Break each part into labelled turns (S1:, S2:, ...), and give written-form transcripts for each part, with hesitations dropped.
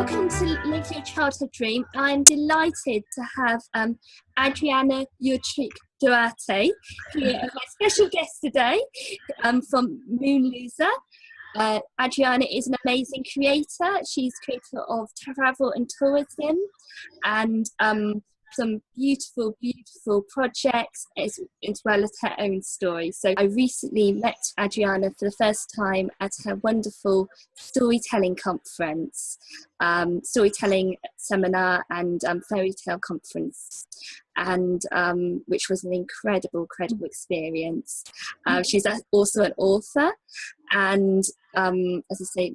S1: Welcome to Live Your Childhood Dream. I'm delighted to have Adriana Jurczyk Duarte here as my special guest today from Moonluza. Adriana is an amazing creator. She's creator of travel and tourism and some beautiful, beautiful projects as well as her own story. So I recently met Adriana for the first time at her wonderful storytelling conference, storytelling seminar and fairy tale conference, and which was an incredible experience. She's also an author and as I say,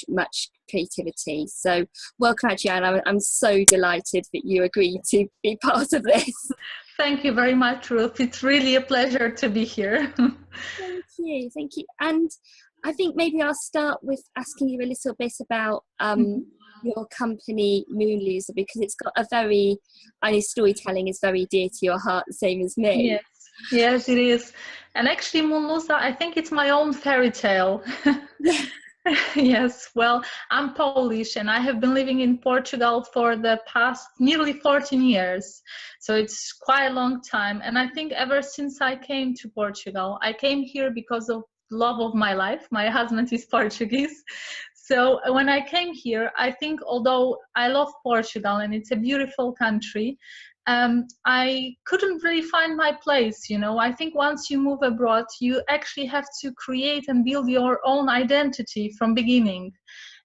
S1: much creativity. So welcome, Adriana. I'm so delighted that you agreed to be part of this.
S2: Thank you very much, Ruth. It's really a pleasure to be here.
S1: Thank you. And I think maybe I'll start with asking you a little bit about your company Moonluza, because it's got I know storytelling is very dear to your heart, the same as me.
S2: Yes, it is. And actually, Moonluza, I think it's my own fairy tale. Yes, well, I'm Polish and I have been living in Portugal for the past nearly 14 years. So it's quite a long time. And I think ever since I came to Portugal, I came here because of love of my life. My husband is Portuguese. So when I came here, I think although I love Portugal and it's a beautiful country, I couldn't really find my place, you know. I think once you move abroad, you actually have to create and build your own identity from beginning.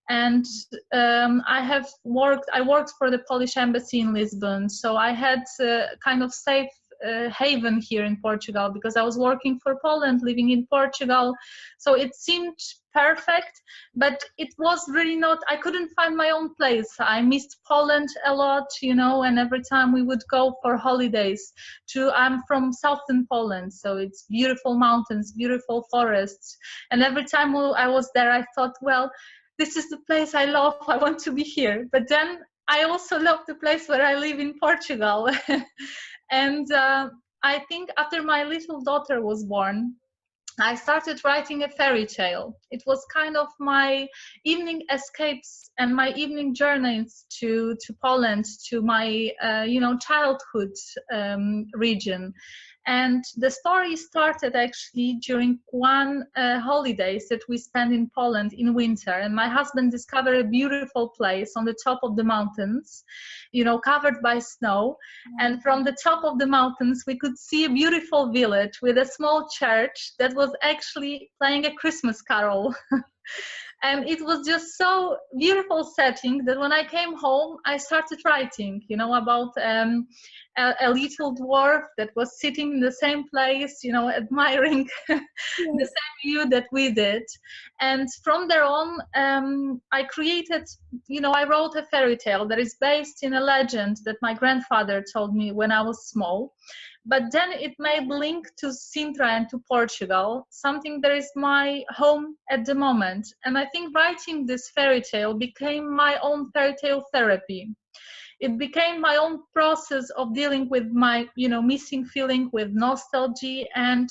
S2: And I worked for the Polish embassy in Lisbon, so I had kind of safe haven here in Portugal because I was working for Poland, living in Portugal. So it seemed perfect, but it was really not. I couldn't find my own place. I missed Poland a lot, you know, and every time we would go for holidays I'm from southern Poland, so it's beautiful mountains, beautiful forests. And every time I was there, I thought, well, this is the place I love. I want to be here. But then I also love the place where I live in Portugal. And I think after my little daughter was born, I started writing a fairy tale. It was kind of my evening escapes and my evening journeys to Poland, to my childhood region. And the story started actually during one holidays that we spent in Poland in winter. And my husband discovered a beautiful place on the top of the mountains, you know, covered by snow. And from the top of the mountains, we could see a beautiful village with a small church that was actually playing a Christmas carol. And it was just so beautiful setting that when I came home, I started writing, you know, about a little dwarf that was sitting in the same place, you know, admiring the same view that we did. And from there on, I wrote a fairy tale that is based in a legend that my grandfather told me when I was small. But then it made link to Sintra and to Portugal, something that is my home at the moment. And I think writing this fairy tale became my own fairy tale therapy. It became my own process of dealing with my, you know, missing feeling, with nostalgia, and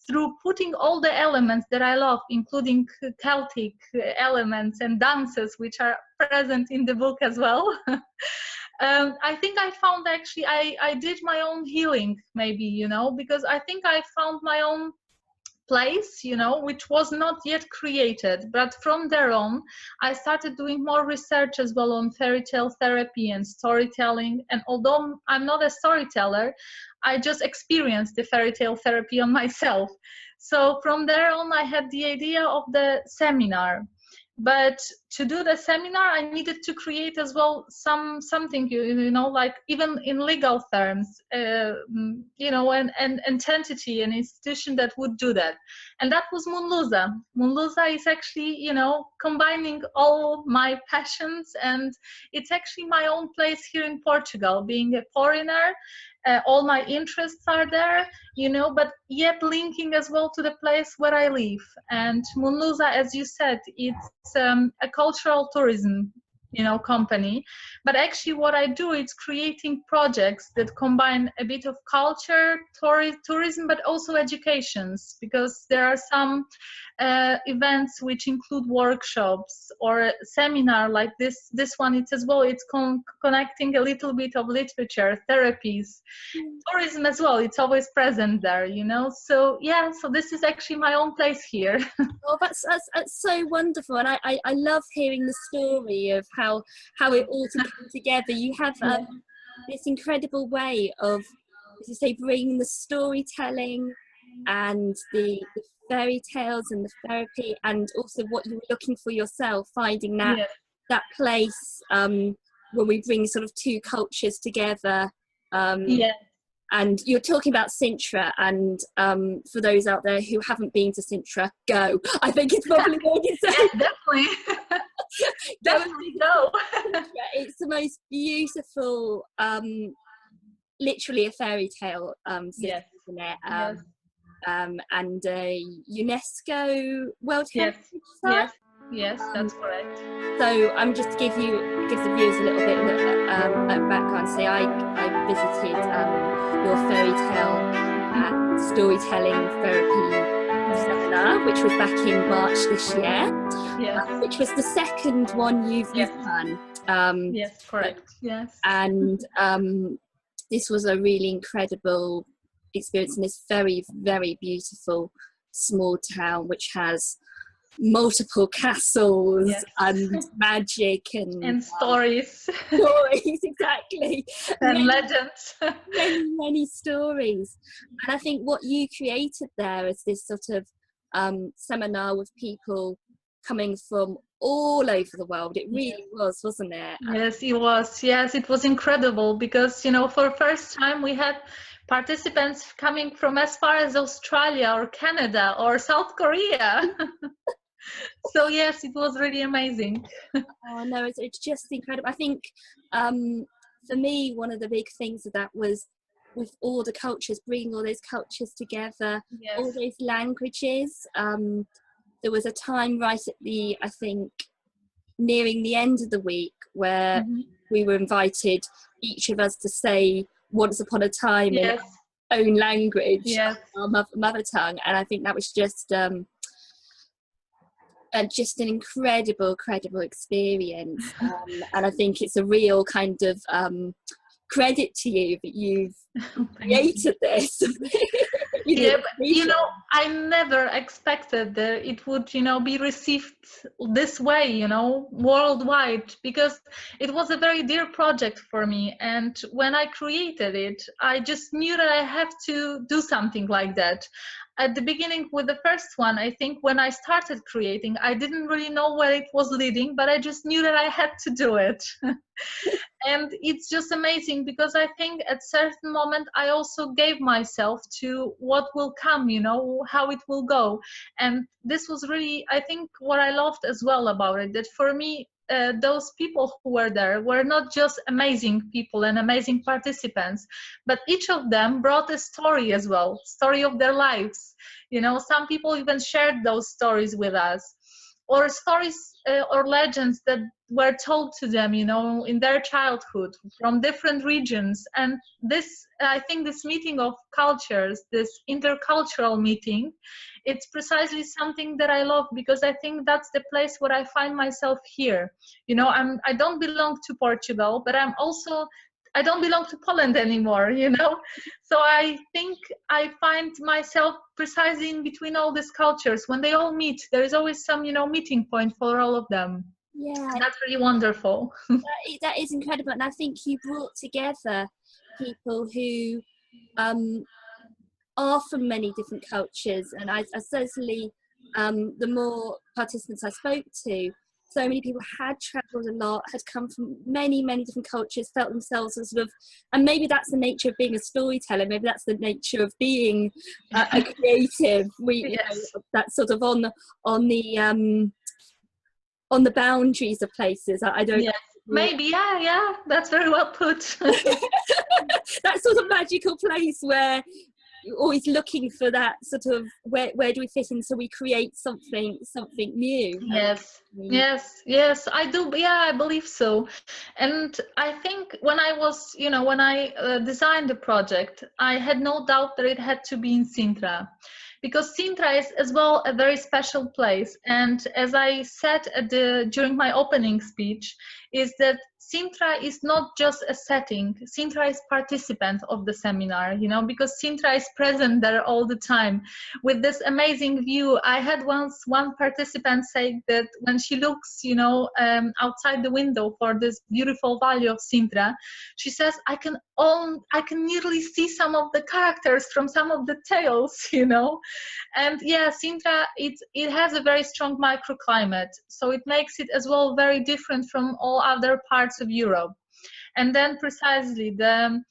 S2: through putting all the elements that I love, including Celtic elements and dances, which are present in the book as well. I think I found actually, I did my own healing, maybe, you know, because I think I found my own place, you know, which was not yet created. But from there on, I started doing more research as well on fairy tale therapy and storytelling. And although I'm not a storyteller, I just experienced the fairy tale therapy on myself. So from there on, I had the idea of the seminar. But to do the seminar, I needed to create as well something, you know, like even in legal terms, you know, an entity, an institution that would do that. And that was Moonluza. Moonluza is actually, you know, combining all my passions, and it's actually my own place here in Portugal, being a foreigner. All my interests are there, you know, but yet linking as well to the place where I live. And Moonluza, as you said, it's a cultural tourism, company. But actually what I do is creating projects that combine a bit of culture, tourism, but also educations, because there are some events which include workshops or a seminar like this one. It's as well, it's connecting a little bit of literature, therapies, tourism as well. It's always present there, so yeah, so this is actually my own place here.
S1: Oh, that's so wonderful, and I love hearing the story of how it all came together. You have this incredible way of, as you say, bringing the storytelling and the fairy tales and the therapy, and also what you were looking for yourself, finding that place when we bring sort of two cultures together. And you're talking about Sintra, and for those out there who haven't been to Sintra, go. I think it's probably what you say.
S2: Yeah, definitely. Definitely go.
S1: It's the most beautiful, literally a fairy tale,
S2: yes.
S1: isn't it? And UNESCO World Heritage Site.
S2: Yes, that's correct.
S1: So I'm just to give the viewers a little bit of background. Say I visited your fairy tale and storytelling therapy seminar, which was back in March this year, which was the second one you've done.
S2: Yes, correct. Yes.
S1: And this was a really incredible experience in this very, very beautiful small town, which has multiple castles and magic and
S2: stories.
S1: Stories, exactly.
S2: And legends.
S1: many stories. And I think what you created there is this sort of seminar with people coming from all over the world. It really was, wasn't it?
S2: Yes, it was. Yes, it was incredible because, for the first time we had participants coming from as far as Australia or Canada or South Korea. So yes, it was really amazing.
S1: Oh no, it's just incredible. I think for me, one of the big things of that was with all the cultures, bringing all those cultures together, all those languages. There was a time right at I think, nearing the end of the week where we were invited, each of us, to say once upon a time in our own language, our mother tongue. And I think that was just an incredible experience. And I think it's a real kind of credit to you that you've created this.
S2: I never expected that it would, be received this way, worldwide, because it was a very dear project for me. And when I created it, I just knew that I have to do something like that. At the beginning with the first one, I think when I started creating, I didn't really know where it was leading, but I just knew that I had to do it. And it's just amazing because I think at certain moment I also gave myself to what will come, how it will go. And this was really, I think, what I loved as well about it, that for me, those people who were there were not just amazing people and amazing participants, but each of them brought a story as well, story of their lives. Some people even shared those stories with us, or stories or legends that were told to them, in their childhood from different regions. And I think this meeting of cultures, this intercultural meeting, it's precisely something that I love, because I think that's the place where I find myself here. I don't belong to Portugal, but I don't belong to Poland anymore, So I think I find myself precisely in between all these cultures. When they all meet, there is always some, meeting point for all of them.
S1: Yeah.
S2: That's really wonderful.
S1: That is incredible. And I think you brought together people who are from many different cultures. And I certainly, the more participants I spoke to, so many people had travelled a lot, had come from many different cultures, felt themselves as sort of, and maybe that's the nature of being a storyteller, maybe that's the nature of being a creative. That's sort of on the boundaries of places. I don't know.
S2: Maybe, yeah, that's very well put.
S1: That sort of magical place where you're always looking for that sort of where do we fit in, so we create something new.
S2: Yes, I do. Yeah, I believe so. And I think when I was, when I designed the project, I had no doubt that it had to be in Sintra, because Sintra is as well a very special place. And as I said during my opening speech, is that Sintra is not just a setting. Sintra is participant of the seminar, because Sintra is present there all the time with this amazing view. I had once one participant say that when she looks, outside the window for this beautiful valley of Sintra, she says, I can nearly see some of the characters from some of the tales, And yeah, Sintra, it has a very strong microclimate, so it makes it as well very different from all other parts of Europe. And then precisely the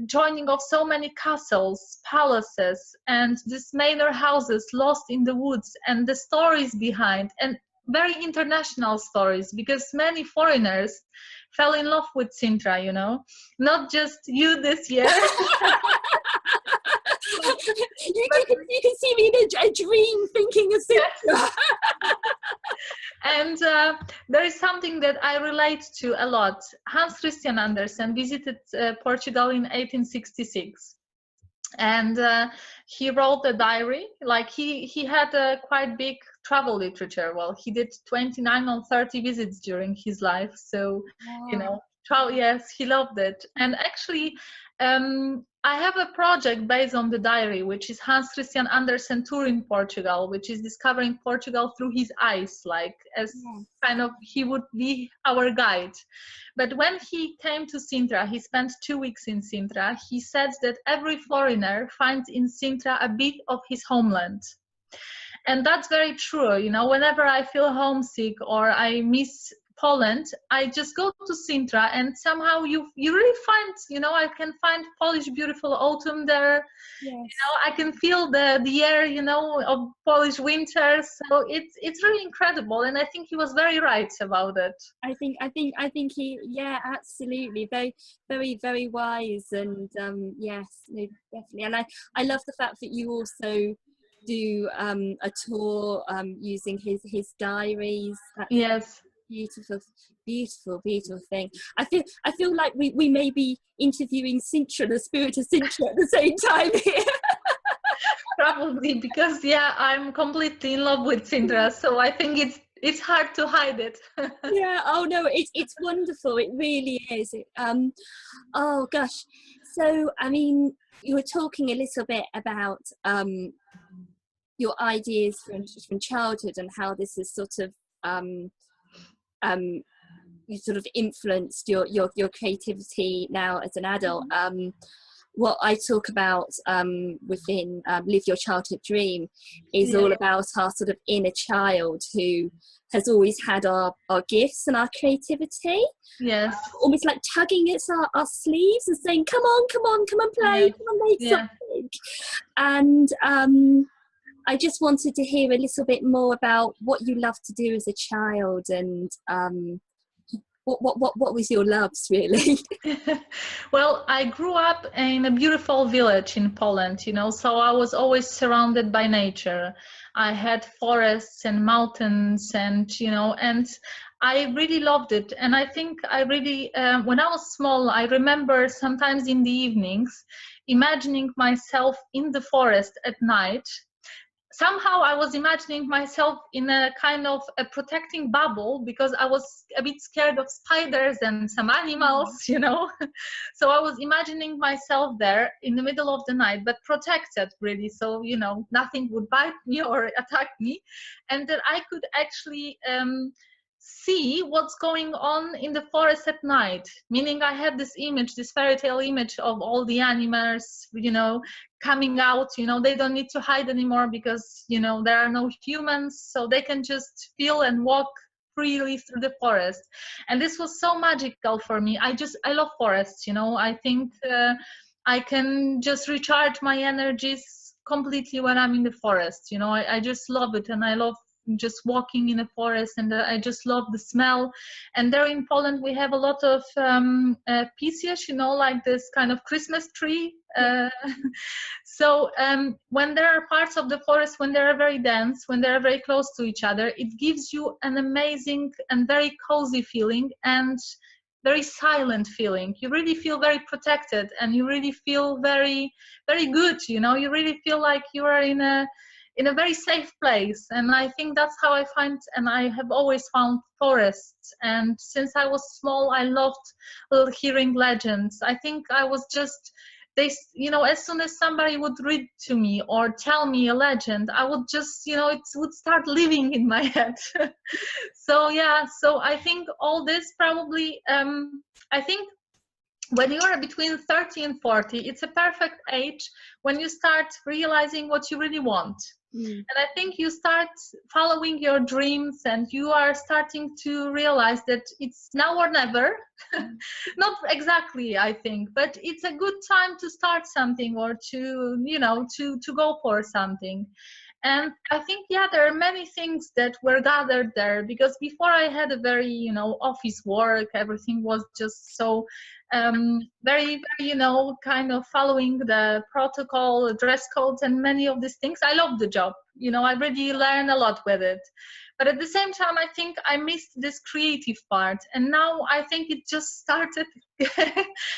S2: joining of so many castles, palaces, and these manor houses lost in the woods, and the stories behind, and very international stories, because many foreigners fell in love with Sintra, not just you this year.
S1: You can see me in a dream thinking of Sintra.
S2: And there is something that I relate to a lot. Hans Christian Andersen visited Portugal in 1866, and he wrote a diary. Like he had a quite big travel literature. Well, he did 29 or 30 visits during his life, so yes, he loved it. And actually, I have a project based on the diary, which is Hans Christian Andersen tour in Portugal, which is discovering Portugal through his eyes, like as kind of he would be our guide. But when he came to Sintra, he spent 2 weeks in Sintra. He said that every foreigner finds in Sintra a bit of his homeland. And that's very true. Whenever I feel homesick or I miss Poland, I just go to Sintra, and somehow you really find, I can find Polish beautiful autumn there.
S1: Yes.
S2: I can feel the air, of Polish winter. So it's really incredible, and I think he was very right about it.
S1: I think he, yeah, absolutely, very, very, very wise, and yes, no, definitely. And I love the fact that you also do a tour using his diaries.
S2: Yes.
S1: Beautiful thing. I feel like we may be interviewing Sintra, the spirit of Sintra, at the same time here.
S2: Probably, because I'm completely in love with Sintra, so I think it's hard to hide it.
S1: Yeah. Oh no, it's wonderful. It really is. Oh gosh. So I mean, you were talking a little bit about your ideas from childhood, and how this is sort of you sort of influenced your creativity now as an adult. What I talk about within Live Your Childhood Dream is all about our sort of inner child who has always had our gifts and our creativity.
S2: Yes.
S1: Almost like tugging at our sleeves and saying, come on play, come on, make something. And I just wanted to hear a little bit more about what you loved to do as a child, and what was your loves, really?
S2: Well, I grew up in a beautiful village in Poland, so I was always surrounded by nature. I had forests and mountains, and and I really loved it. And I think I really, when I was small, I remember sometimes in the evenings imagining myself in the forest at night. Somehow I was imagining myself in a kind of a protecting bubble, because I was a bit scared of spiders and some animals, So I was imagining myself there in the middle of the night, but protected really. So, nothing would bite me or attack me. And that I could actually see what's going on in the forest at night. Meaning I had this image, this fairy tale image of all the animals, coming out, they don't need to hide anymore, because, there are no humans, so they can just feel and walk freely through the forest. And this was so magical for me. I love forests, I think I can just recharge my energies completely when I'm in the forest. I just love it, and I love just walking in a forest, and I just love the smell. And there in Poland we have a lot of pisias, you know, like this kind of Christmas tree. So when there are parts of the forest, when they are very dense, when they are very close to each other, it gives you an amazing and very cozy feeling, and very silent feeling. You really feel very protected, and you really feel very, very good. You know, you really feel like you are in a very safe place. And I think that's how I find, and I have always found forests. And since I was small, I loved hearing legends. I think I was just, you know, as soon as somebody would read to me or tell me a legend, I would just, you know, it would start living in my head. So yeah, so I think all this probably, I think when you are between 30 and 40, it's a perfect age when you start realizing what you really want. And I think you start following your dreams, and you are starting to realize that it's now or never. Not exactly, I think, but it's a good time to start something, or to, you know, to go for something. And I think, yeah, there are many things that were gathered there, because before I had a very, you know, office work, everything was just so very, very, you know, kind of following the protocol, dress codes, and many of these things. I love the job, you know, I really learned a lot with it. But at the same time, I think I missed this creative part. And now I think it just started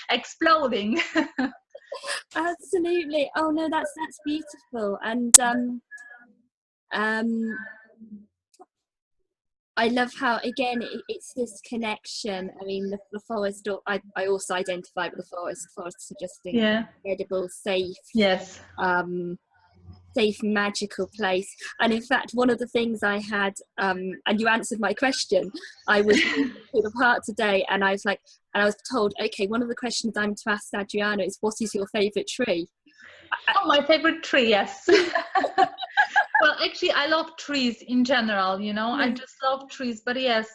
S2: exploding.
S1: Absolutely. Oh no, that's beautiful. And I love how, again, it's this connection. I mean, the forest, I also identify with the forest. Forests are just an incredible, safe,
S2: Yes.
S1: Safe, magical place. And in fact, one of the things I had, and you answered my question, I was through the park today, and I was told, okay, one of the questions I'm to ask Adriana is, what is your favourite tree?
S2: Oh, my favorite tree, yes. Well, actually, I love trees in general, you know, I just love trees. But yes,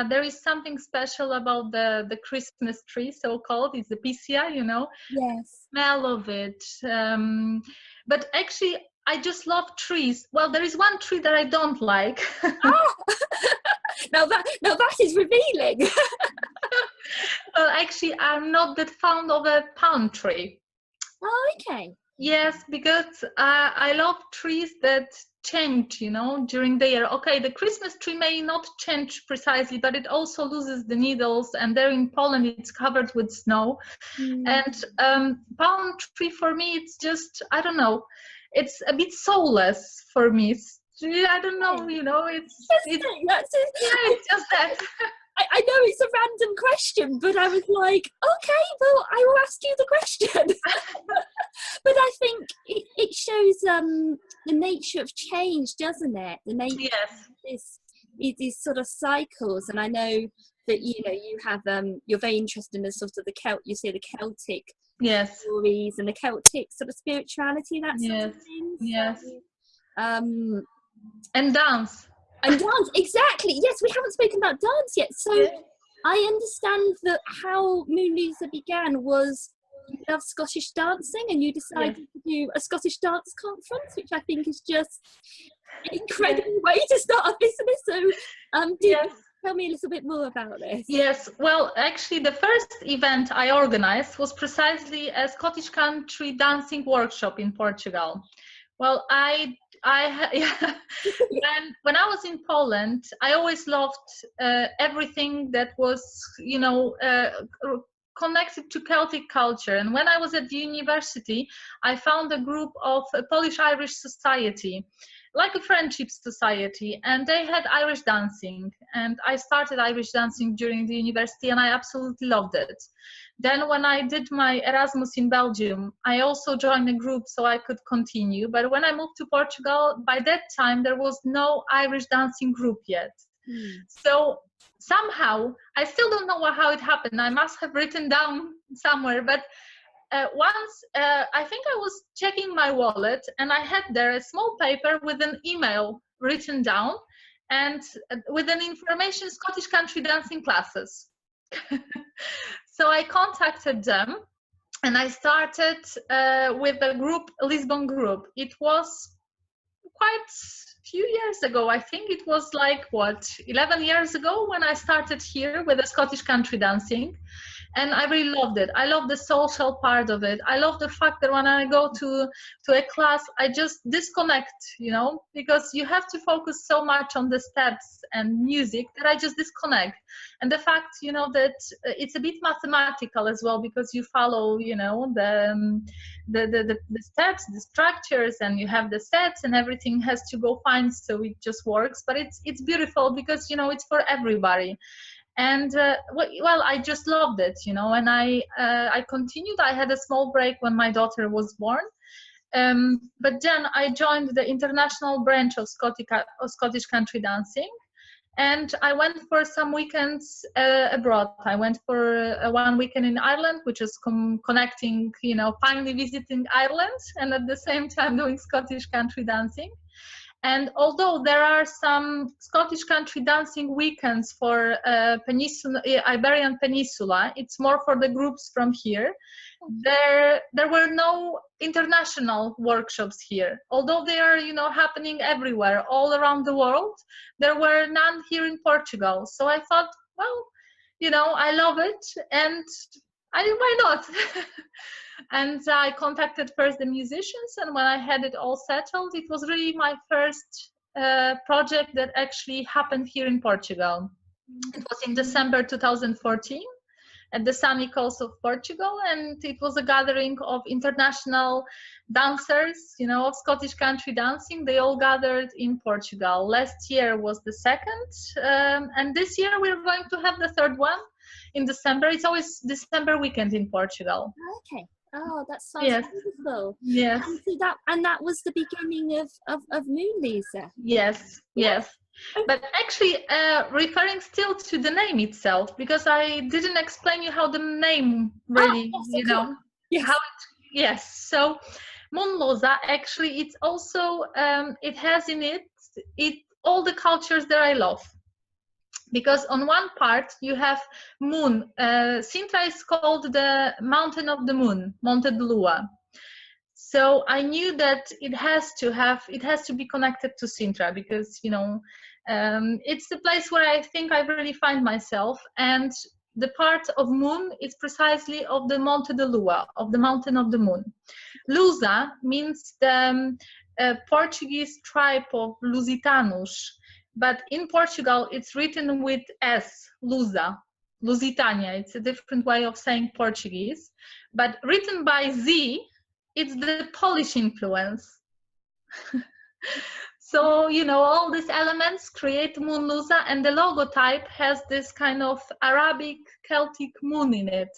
S2: there is something special about the Christmas tree, so-called. It's the pisia, you know.
S1: Yes.
S2: Smell of it. But actually, I just love trees. Well, there is one tree that I don't like.
S1: Oh! now that is revealing.
S2: Well, actually, I'm not that fond of a palm tree.
S1: Oh, okay.
S2: Yes, because I love trees that change, you know, during the year. Okay, the Christmas tree may not change precisely, but it also loses the needles, and there in Poland it's covered with snow. And palm tree, for me, it's just, I don't know, it's a bit soulless for me. I don't know, you know, it's just that.
S1: I know it's a random question, but I was like, okay, well, I will ask you the question. But I think it shows the nature of change, doesn't it? The nature of these sort of cycles. And I know that, you know, you have you're very interested in the sort of the Celtic stories and the Celtic sort of spirituality, that sort of thing.
S2: Yes.
S1: So,
S2: and dance.
S1: And dance, exactly. Yes, we haven't spoken about dance yet. So I understand that how Moonluza began was you love Scottish dancing, and you decided to do a Scottish dance conference, which I think is just an incredible way to start a business. So tell me a little bit more about this.
S2: Yes, well, actually, the first event I organized was precisely a Scottish country dancing workshop in Portugal. Well, when I was in Poland, I always loved everything that was, you know, connected to Celtic culture. And when I was at the university, I found a group of a Polish-Irish society, like a friendship society, and they had Irish dancing. And I started Irish dancing during the university, and I absolutely loved it. Then when I did my Erasmus in Belgium, I also joined a group so I could continue. But when I moved to Portugal, by that time, there was no Irish dancing group yet. So somehow, I still don't know how it happened. I must have written down somewhere. But once, I think I was checking my wallet, and I had there a small paper with an email written down, and with an information, Scottish country dancing classes. So I contacted them, and I started with a group, a Lisbon group. It was quite few years ago. I think it was like, what, 11 years ago when I started here with the Scottish country dancing. And I really loved it. I love the social part of it. I love the fact that when I go to a class, I just disconnect, you know, because you have to focus so much on the steps and music that I just disconnect. And the fact, you know, that it's a bit mathematical as well, because you follow, you know, the steps, the structures, and you have the sets, and everything has to go fine, so it just works. But it's beautiful because, you know, it's for everybody. And well, I just loved it, you know, and I continued. I had a small break when my daughter was born, but then I joined the international branch of Scottish country dancing, and I went for some weekends abroad. I went for 1 weekend in Ireland, which is connecting, you know, finally visiting Ireland, and at the same time doing Scottish country dancing. And although there are some Scottish country dancing weekends for Iberian Peninsula, it's more for the groups from here. There were no international workshops here. Although they are, you know, happening everywhere, all around the world, there were none here in Portugal. So I thought, well, you know, I love it, and why not? And I contacted first the musicians, and when I had it all settled, it was really my first project that actually happened here in Portugal. It was in December 2014 at the sunny coast of Portugal, and it was a gathering of international dancers, you know, of Scottish country dancing. They all gathered in Portugal. Last year was the second, and this year we're going to have the third one in December. It's always December weekend in Portugal.
S1: Okay. Oh, that sounds wonderful.
S2: Yes.
S1: And that was the beginning of Moonluza.
S2: Yes, yes. But actually, referring still to the name itself, because I didn't explain you how the name really, you know, how it, yes. So Moonluza, actually, it's also, it has in it all the cultures that I love. Because on one part you have moon. Sintra is called the mountain of the moon, Monte de Lua. So I knew that it has to be connected to Sintra, because, you know, it's the place where I think I really find myself. And the part of moon is precisely of the Monte de Lua, of the mountain of the moon. Lusa means the Portuguese tribe of Lusitanos. But in Portugal, it's written with S, Lusa, Lusitania. It's a different way of saying Portuguese. But written by Z, it's the Polish influence. So, you know, all these elements create Moonluza, and the logotype has this kind of Arabic Celtic moon in it,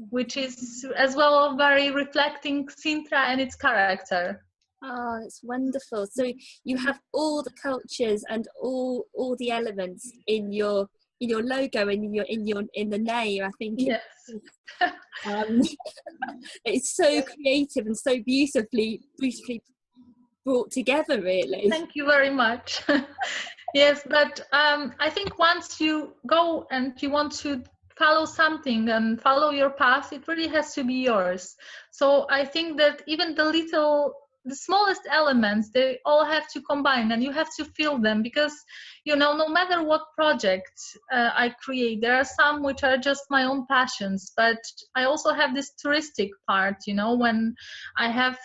S2: which is as well very reflecting Sintra and its character.
S1: Oh, it's wonderful. So you have all the cultures and all the elements in your logo and in the name. I think.
S2: Yes.
S1: It's so creative and so beautifully brought together, really.
S2: Thank you very much. Yes, but I think once you go and you want to follow something and follow your path, it really has to be yours. So I think that even the smallest elements, they all have to combine, and you have to feel them, because, you know, no matter what project I create, there are some which are just my own passions, but I also have this touristic part, you know, when I have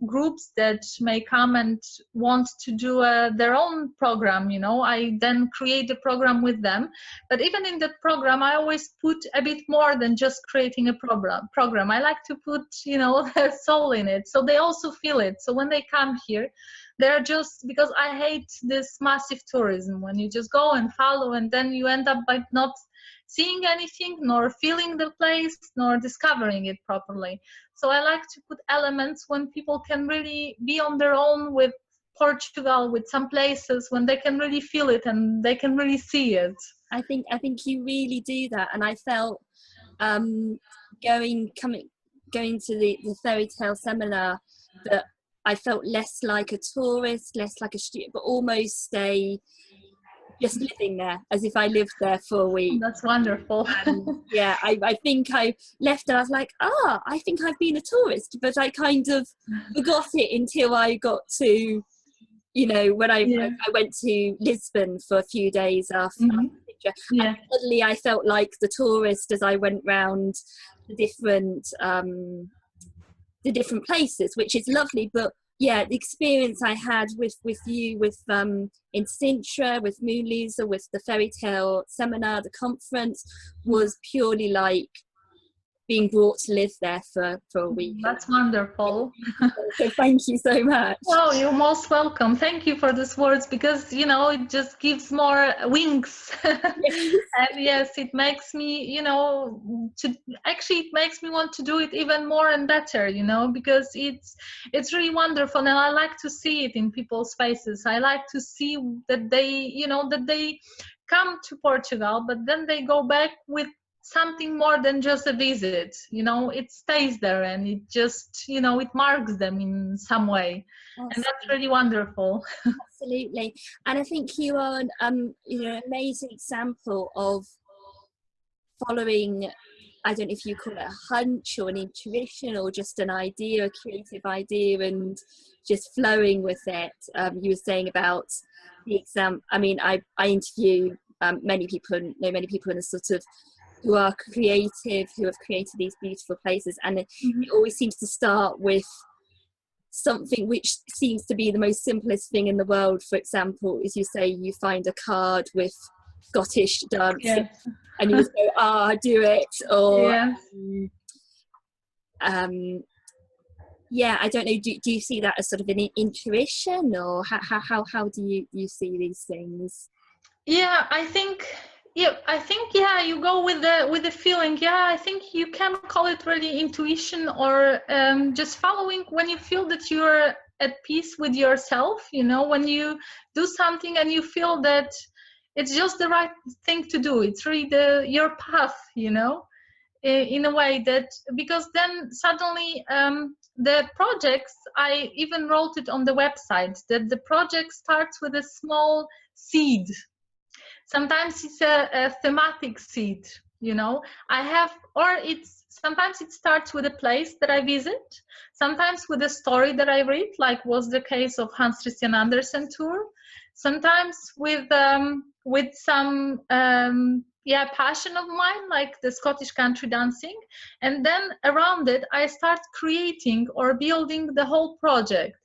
S2: groups that may come and want to do their own program, you know, I then create a program with them. But even in that program, I always put a bit more than just creating a program. I like to put, you know, their soul in it, so they also feel it. So when they come here, they're just, because I hate this massive tourism when you just go and follow, and then you end up by not seeing anything, nor feeling the place, nor discovering it properly. So I like to put elements when people can really be on their own with Portugal, with some places when they can really feel it and they can really see it.
S1: I think you really do that, and I felt going to the Fairytale seminar that I felt less like a tourist, less like a student, but almost just living there, as if I lived there for a week.
S2: That's wonderful.
S1: Yeah, I think I left and I was like, I think I've been a tourist, but I kind of forgot it until I got to, you know, when I
S2: Yeah.
S1: I went to Lisbon for a few days after
S2: Yeah.
S1: and suddenly I felt like the tourist as I went round the different places, which is lovely. But yeah, the experience I had with you, with in Sintra, with Moonluza, with the fairy tale seminar, the conference, was purely like being brought to live there for a week.
S2: That's wonderful.
S1: So thank you so much.
S2: Oh, you're most welcome. Thank you for these words, because you know it just gives more wings. And yes, it makes me, you know, it makes me want to do it even more and better, you know, because it's really wonderful, and I like to see it in people's faces. I like to see that they, you know, that they come to Portugal, but then they go back with something more than just a visit. You know, it stays there, and it just, you know, it marks them in some way.
S1: Awesome.
S2: And that's really wonderful.
S1: Absolutely. And I think you are you know, an amazing example of following, I don't know if you call it a hunch or an intuition or just an idea, a creative idea, and just flowing with it. You were saying about the exam. I mean, I interview many people, and know many people in a sort of who are creative, who have created these beautiful places, and it always seems to start with something which seems to be the most simplest thing in the world. For example, as you say, you find a card with Scottish dancing, and you just go, do it, or yeah, I don't know, do you see that as sort of an intuition, or how do you see these things?
S2: Yeah, I think you go with the feeling. Yeah, I think you can call it really intuition, or just following when you feel that you're at peace with yourself, you know, when you do something and you feel that it's just the right thing to do. It's really your path, you know, in a way that, because then suddenly the projects, I even wrote it on the website, that the project starts with a small seed. Sometimes it's a thematic seed, you know, sometimes it starts with a place that I visit, sometimes with a story that I read, like was the case of Hans Christian Andersen tour, sometimes with some passion of mine, like the Scottish country dancing, and then around it I start creating or building the whole project.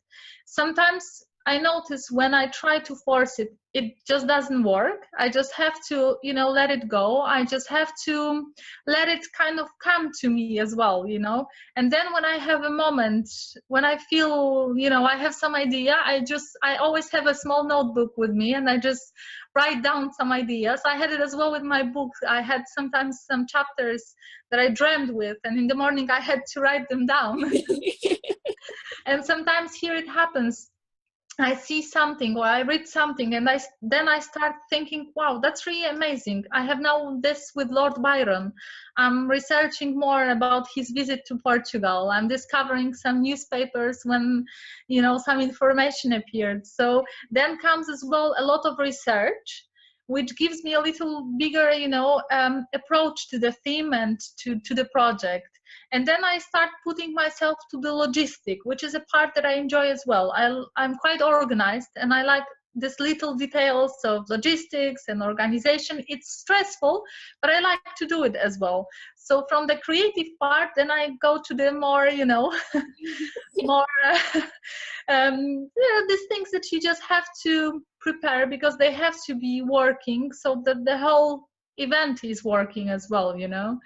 S2: Sometimes I notice when I try to force it, it just doesn't work. I just have to, you know, let it go. I just have to let it kind of come to me as well, you know. And then when I have a moment, when I feel, you know, I have some idea, I always have a small notebook with me, and I just write down some ideas. I had it as well with my book. I had sometimes some chapters that I dreamed with, and in the morning I had to write them down. And sometimes here it happens, I see something or I read something, and then I start thinking, wow, that's really amazing. I have now this with Lord Byron. I'm researching more about his visit to Portugal. I'm discovering some newspapers when, you know, some information appeared. So then comes as well a lot of research, which gives me a little bigger, you know, approach to the theme and to the project. And then I start putting myself to the logistic, which is a part that I enjoy as well. I'm quite organized, and I like these little details of logistics and organization. It's stressful, but I like to do it as well. So from the creative part, then I go to the more, you know, more these things that you just have to prepare because they have to be working so that the whole event is working as well, you know.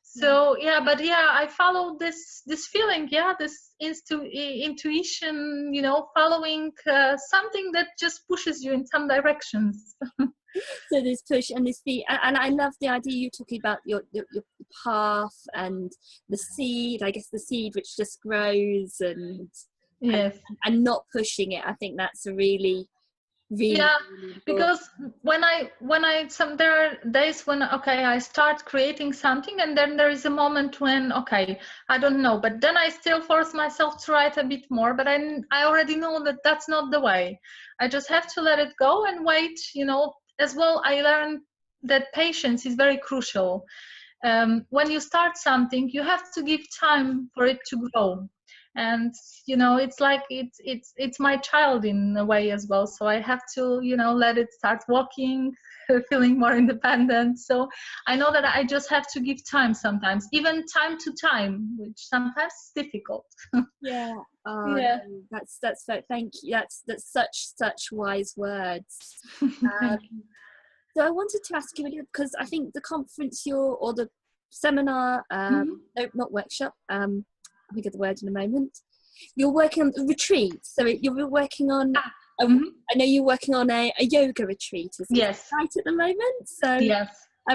S2: So I follow this feeling, this intuition, you know, following something that just pushes you in some directions.
S1: So this push and this feed, and I love the idea you're talking about your path and the seed. I guess the seed which just grows and not pushing it. I think that's a really
S2: because when I there are days when I start creating something, and then there is a moment when I don't know, but then I still force myself to write a bit more, but I already know that that's not the way. I just have to let it go and wait, you know. As well, I learned that patience is very crucial. When you start something, you have to give time for it to grow. and it's like it's my child in a way as well, so I have to let it start walking, feeling more independent. So I know that I just have to give time sometimes, even time to time, which sometimes is difficult.
S1: Yeah. Oh,
S2: Yeah.
S1: no, that's thank you. That's such wise words.
S2: Thank
S1: Um, so I wanted to ask you a little, because I think the conference or the seminar,
S2: you.
S1: no, not workshop. I'll think of the word in a moment. You're working on the retreat, so you're working on. I know you're working on a yoga retreat. Is
S2: Yes.
S1: that right at the moment? So
S2: Yes.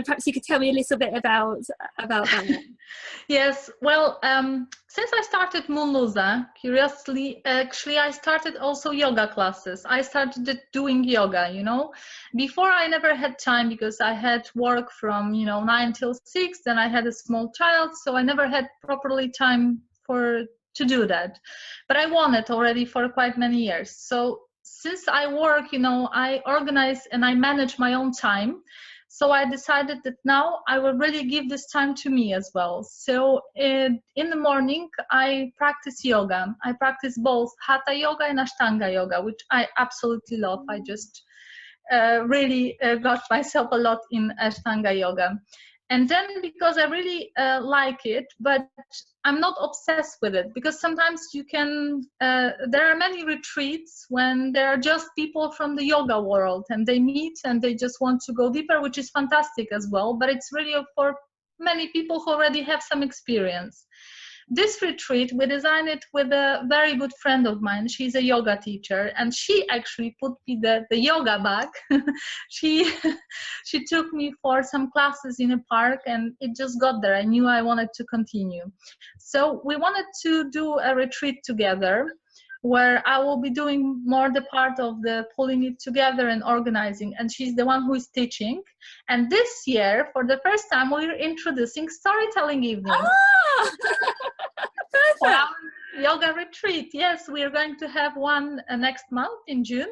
S1: perhaps you could tell me a little bit about that.
S2: Yes, well, since I started Moonluza, curiously, actually, I started also yoga classes. I started doing yoga, Before I never had time because I had work from, 9 till 6, then I had a small child, so I never had properly time to do that. But I wanted already for quite many years. So since I work, I organize and I manage my own time. So I decided that now I will really give this time to me as well. So in the morning, I practice yoga. I practice both Hatha yoga and Ashtanga yoga, which I absolutely love. I just really got myself a lot in Ashtanga yoga. And then because I really like it, but I'm not obsessed with it, because sometimes there are many retreats when there are just people from the yoga world and they meet and they just want to go deeper, which is fantastic as well, but it's really for many people who already have some experience. This retreat, we designed it with a very good friend of mine. She's a yoga teacher, and she actually put me the yoga bag. she took me for some classes in a park, and it just got there. I knew I wanted to continue. So we wanted to do a retreat together, where I will be doing more the part of the pulling it together and organizing, and she's the one who is teaching. And this year, for the first time, we're introducing storytelling evenings. For our yoga retreat. Yes, we are going to have one next month in June.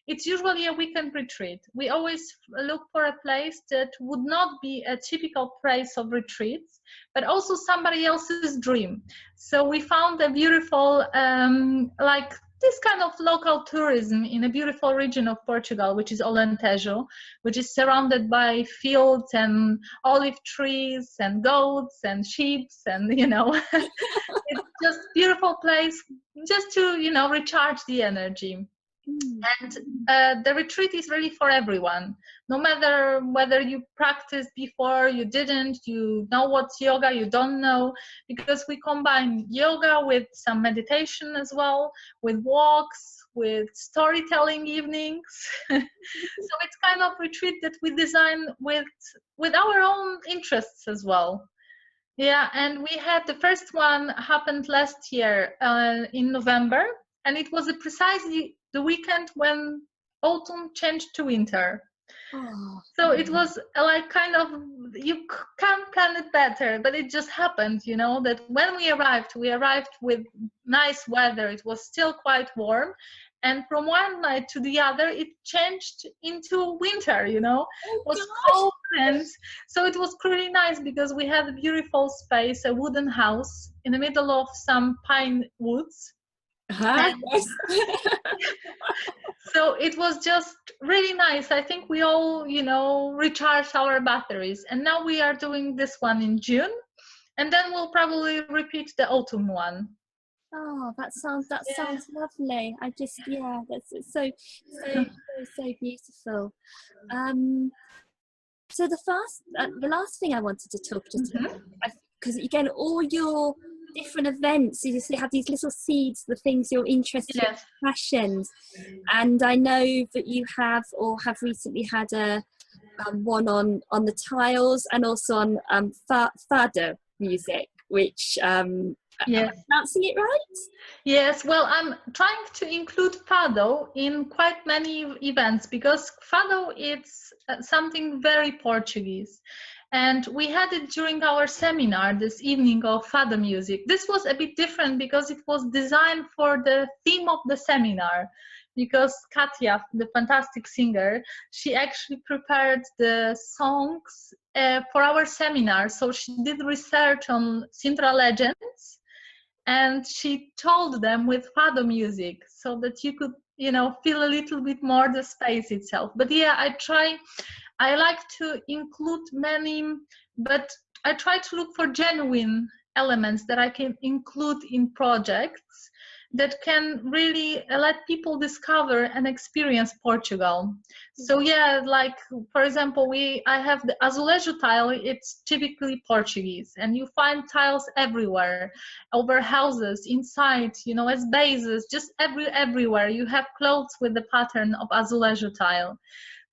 S2: It's usually a weekend retreat. We always look for a place that would not be a typical place of retreats, but also somebody else's dream. So we found a beautiful, like this kind of local tourism in a beautiful region of Portugal, which is Alentejo, which is surrounded by fields and olive trees and goats and sheep, and it's just beautiful place just to recharge the energy. And the retreat is really for everyone, no matter whether you practiced before, you didn't, you know what's yoga, you don't know, because we combine yoga with some meditation as well, with walks, with storytelling evenings. So it's kind of retreat that we design with our own interests as well. Yeah, and we had the first one happened last year in November, and it was precisely the weekend when autumn changed to winter.
S1: Oh.
S2: So it was like kind of, you can't plan it better, but it just happened, that when we arrived with nice weather. It was still quite warm. And from one night to the other, it changed into winter, It was cold. And so it was really nice because we had a beautiful space, a wooden house in the middle of some pine woods.
S1: Yes.
S2: So it was just really nice. I think we all, recharged our batteries. And now we are doing this one in June. And then we'll probably repeat the autumn one.
S1: Oh, that sounds lovely. That's so beautiful. So the last thing I wanted to talk about, because again, all your different events, you just have these little seeds, the things you're interested in, passions, and I know that you have recently had a one on the tiles and also on fado music, which
S2: Yes.
S1: am I pronouncing it right?
S2: Yes, well, I'm trying to include fado in quite many events because fado is something very Portuguese. And we had it during our seminar, this evening of fado music. This was a bit different because it was designed for the theme of the seminar. Because Katia, the fantastic singer, she actually prepared the songs for our seminar. So she did research on Sintra legends. and she told them with fado music so that you could, you know, feel a little bit more the space itself. But yeah, I like to include many, but I try to look for genuine elements that I can include in projects that can really let people discover and experience Portugal. So yeah, like for example, I have the azulejo tile. It's typically Portuguese, and you find tiles everywhere, over houses, inside, you know, as bases, just everywhere. You have clothes with the pattern of azulejo tile.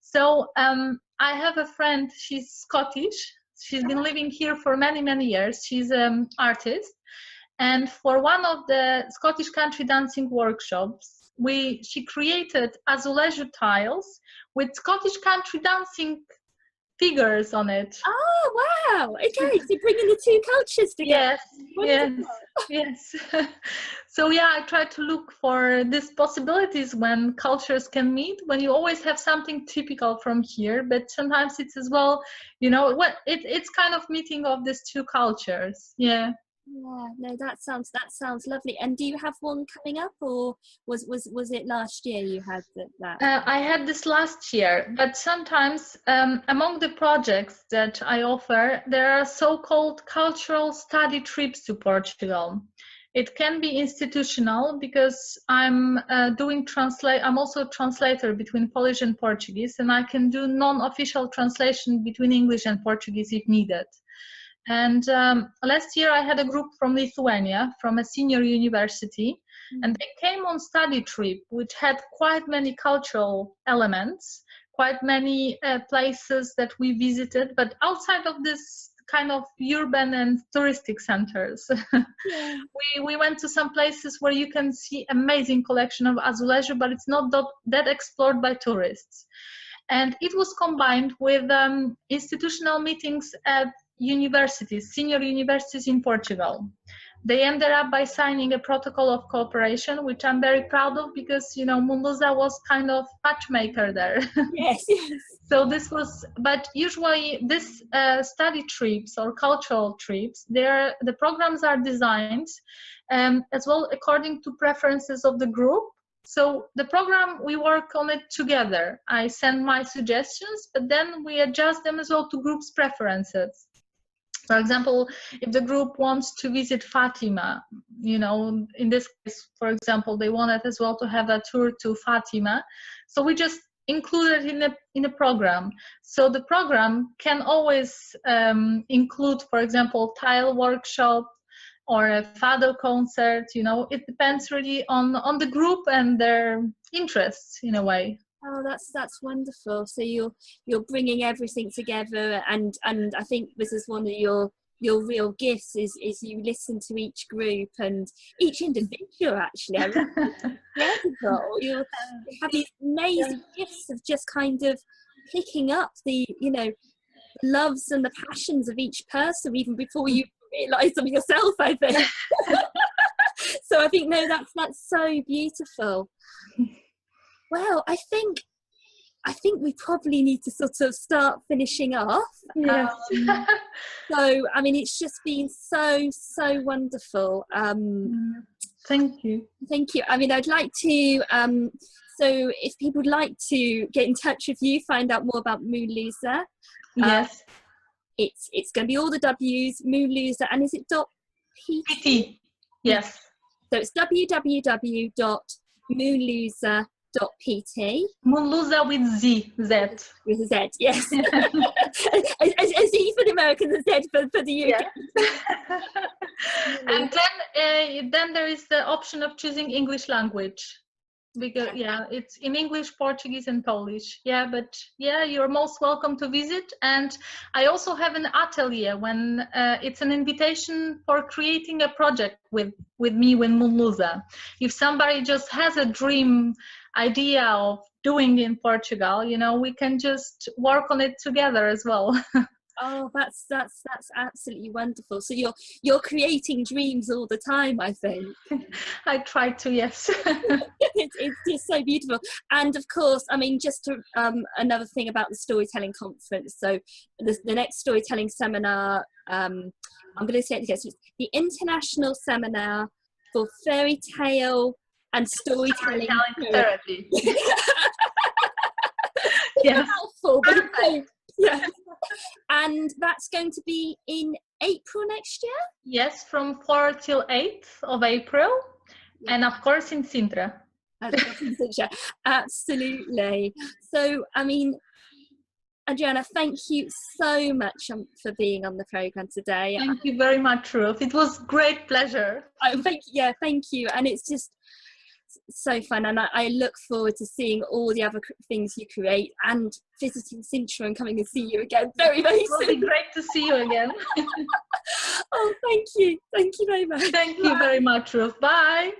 S2: So I have a friend. She's Scottish. She's been living here for many years. She's an artist. And for one of the Scottish country dancing workshops, she created azulejo tiles with Scottish country dancing figures on it.
S1: Oh, wow. Okay, so bringing the two cultures together.
S2: Yes. So yeah, I try to look for these possibilities when cultures can meet, when you always have something typical from here, but sometimes it's as well, you know, it's kind of meeting of these two cultures. Yeah.
S1: Yeah, no, that sounds lovely. And do you have one coming up, or was it last year you had that?
S2: I had this last year, but sometimes among the projects that I offer, there are so-called cultural study trips to Portugal. It can be institutional because I'm I'm also a translator between Polish and Portuguese, and I can do non-official translation between English and Portuguese if needed. And last year I had a group from Lithuania, from a senior university, and they came on study trip, which had quite many cultural elements, quite many places that we visited, but outside of this kind of urban and touristic centers.
S1: Yeah.
S2: We went to some places where you can see amazing collection of azulejo, but it's not that explored by tourists. And it was combined with institutional meetings at universities, senior universities in Portugal. They ended up by signing a protocol of cooperation, which I'm very proud of because, you know, Moonluza was kind of matchmaker there.
S1: Yes.
S2: So but usually this study trips or cultural trips, the programs are designed as well according to preferences of the group. So the program, we work on it together. I send my suggestions, but then we adjust them as well to group's preferences. For example, if the group wants to visit Fatima, you know, in this case, for example, they wanted as well to have a tour to Fatima. So we just include it in a program. So the program can always include, for example, tile workshop or a fado concert. You know, it depends really on the group and their interests in a way.
S1: Oh, that's wonderful. So you're bringing everything together, and I think this is one of your real gifts is you listen to each group and each individual. Actually, I mean, incredible. You have these amazing gifts of just kind of picking up the, you know, loves and the passions of each person even before you realise them yourself, I think. So I think that's so beautiful. Well, I think we probably need to sort of start finishing off.
S2: Yes.
S1: So, I mean, it's just been so wonderful.
S2: Thank you.
S1: Thank you. I mean, I'd like to, so if people would like to get in touch with you, find out more about Moonluza.
S2: Yes.
S1: It's going to be all the W's, Moonluza, and is it .pt?
S2: Yes.
S1: So it's www.moonluza.pt.
S2: Moonluza with Z.
S1: With a Z, yes. A Z for the Americans, a Z for the UK.
S2: Yes. And then there is the option of choosing English language. Because it's in English, Portuguese, and Polish. But you're most welcome to visit. And I also have an atelier when it's an invitation for creating a project with me with Moonluza. If somebody just has a dream idea of doing in Portugal, you know, we can just work on it together as well.
S1: Oh, that's absolutely wonderful. So you're creating dreams all the time, I think.
S2: I try to, yes.
S1: It's just so beautiful. And of course, I mean, just to, another thing about the storytelling conference. So the next storytelling seminar, I'm going to say it again. So it's the International Seminar for fairy tale and storytelling
S2: therapy. Yes.
S1: Mouthful, but okay. Yeah. And that's going to be in April next year?
S2: Yes, from 4 till 8th of April. Yeah. And of course in Sintra.
S1: Absolutely. So, I mean, Adriana, thank you so much for being on the programme today.
S2: Thank you very much, Ruth. It was great pleasure.
S1: Thank you. And it's just so fun, and I look forward to seeing all the other things you create and visiting Sintra and coming and see you again very, very soon.
S2: It will be great to see you again.
S1: Oh, thank you very much.
S2: Thank you very much, Ruth. Bye.